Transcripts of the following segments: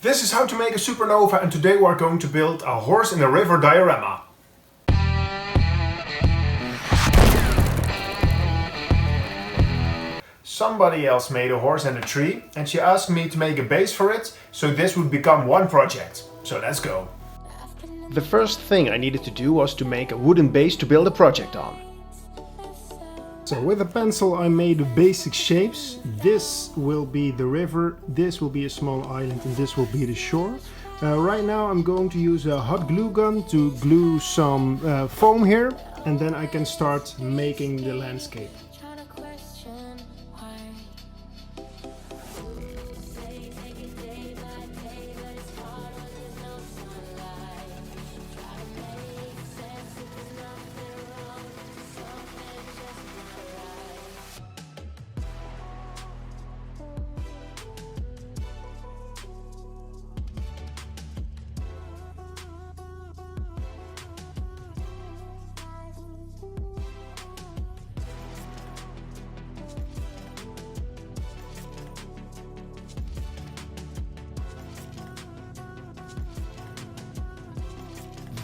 This is how to make a supernova, and today we are going to build a horse in a river diorama. Somebody else made a horse and a tree, and she asked me to make a base for it, so this would become one project. So let's go. The first thing I needed to do was to make a wooden base to build a project on. So with a pencil I made basic shapes. This will be the river, this will be a small island, and this will be the shore. Right now I'm going to use a hot glue gun to glue some foam here, and then I can start making the landscape.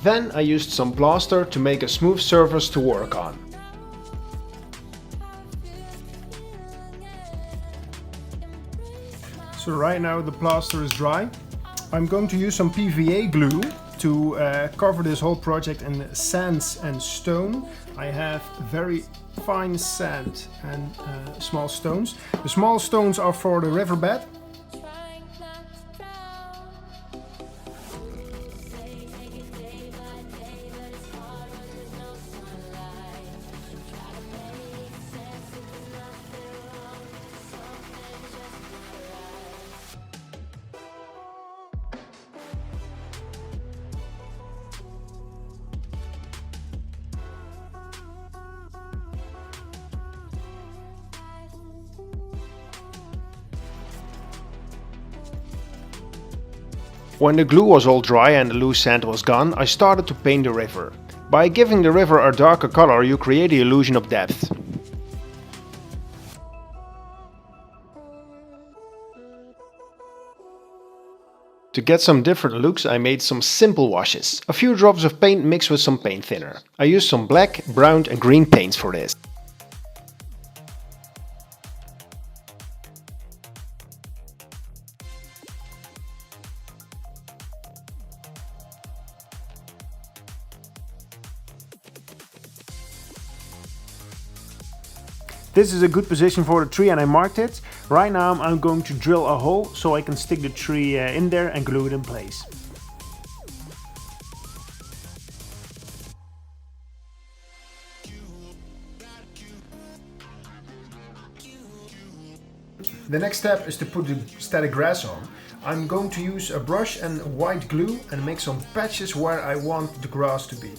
Then I used some plaster to make a smooth surface to work on. So right now the plaster is dry. I'm going to use some PVA glue to cover this whole project in sands and stone. I have very fine sand and small stones. The small stones are for the riverbed. When the glue was all dry and the loose sand was gone, I started to paint the river. By giving the river a darker color, you create the illusion of depth. To get some different looks, I made some simple washes. A few drops of paint mixed with some paint thinner. I used some black, brown and green paints for this. This is a good position for the tree and I marked it. Right now I'm going to drill a hole so I can stick the tree in there and glue it in place. The next step is to put the static grass on. I'm going to use a brush and white glue and make some patches where I want the grass to be.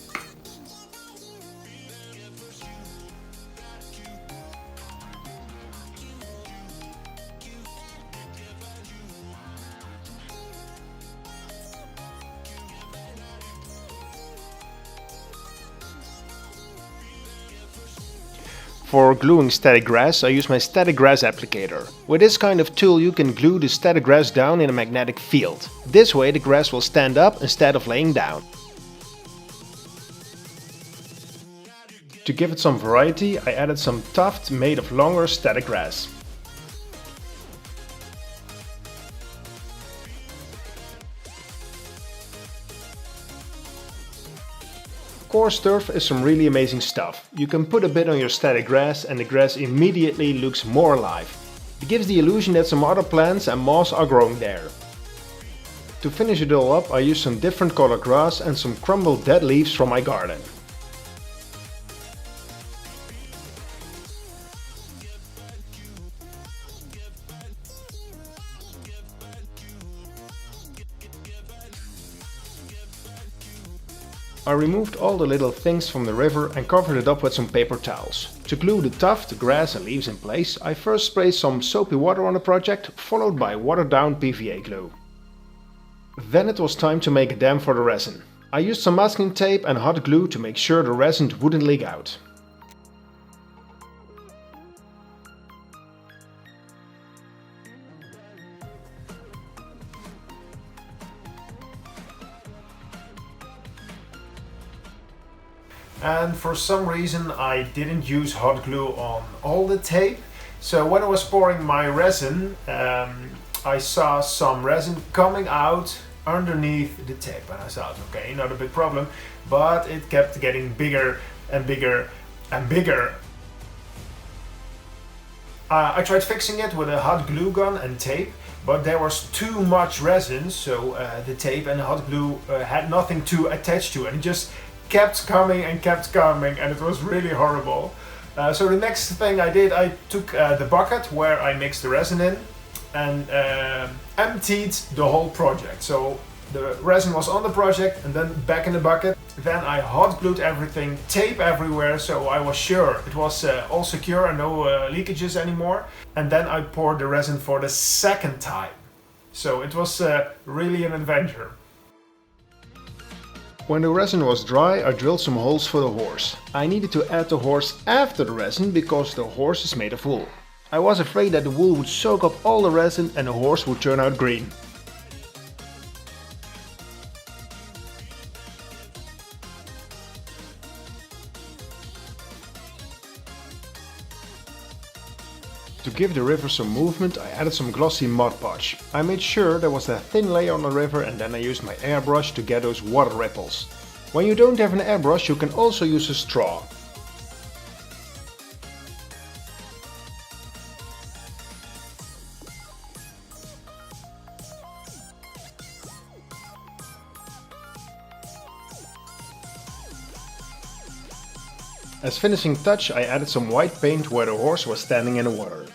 For gluing static grass, I use my static grass applicator. With this kind of tool you can glue the static grass down in a magnetic field. This way the grass will stand up instead of laying down. To give it some variety, I added some tuft made of longer static grass. Coarse turf is some really amazing stuff. You can put a bit on your static grass and the grass immediately looks more alive. It gives the illusion that some other plants and moss are growing there. To finish it all up, I used some different colored grass and some crumbled dead leaves from my garden. I removed all the little things from the river and covered it up with some paper towels. To glue the tuft, grass and leaves in place, I first sprayed some soapy water on the project, followed by watered down PVA glue. Then it was time to make a dam for the resin. I used some masking tape and hot glue to make sure the resin wouldn't leak out. and for some reason I didn't use hot glue on all the tape. So when I was pouring my resin, I saw some resin coming out underneath the tape, and I thought, okay, not a big problem, but it kept getting bigger and bigger and bigger. I tried fixing it with a hot glue gun and tape, but there was too much resin, so the tape and the hot glue had nothing to attach to, and it just kept coming, and it was really horrible. So the next thing I did, I took the bucket where I mixed the resin in and emptied the whole project. So the resin was on the project and then back in the bucket. Then I hot glued everything, tape everywhere, so I was sure it was all secure and no leakages anymore. And then I poured the resin for the second time. So it was really an adventure. When the resin was dry, I drilled some holes for the horse. I needed to add the horse after the resin because the horse is made of wool. I was afraid that the wool would soak up all the resin and the horse would turn out green. To give the river some movement, I added some glossy Mod Podge. I made sure there was a thin layer on the river, and then I used my airbrush to get those water ripples. When you don't have an airbrush, you can also use a straw. As finishing touch, I added some white paint where the horse was standing in the water.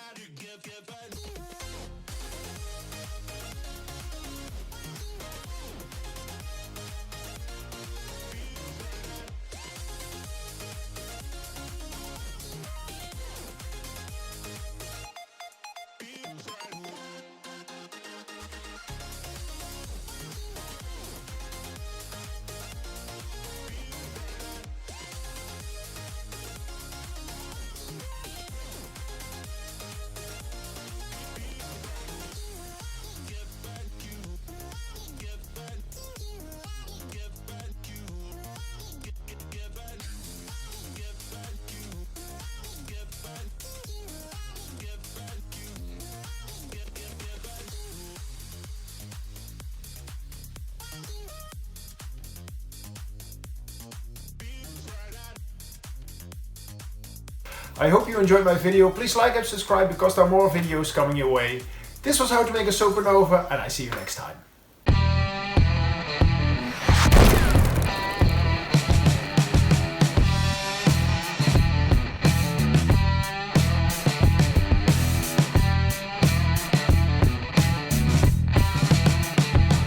I hope you enjoyed my video. Please like and subscribe because there are more videos coming your way. This was how to make a supernova, and I see you next time.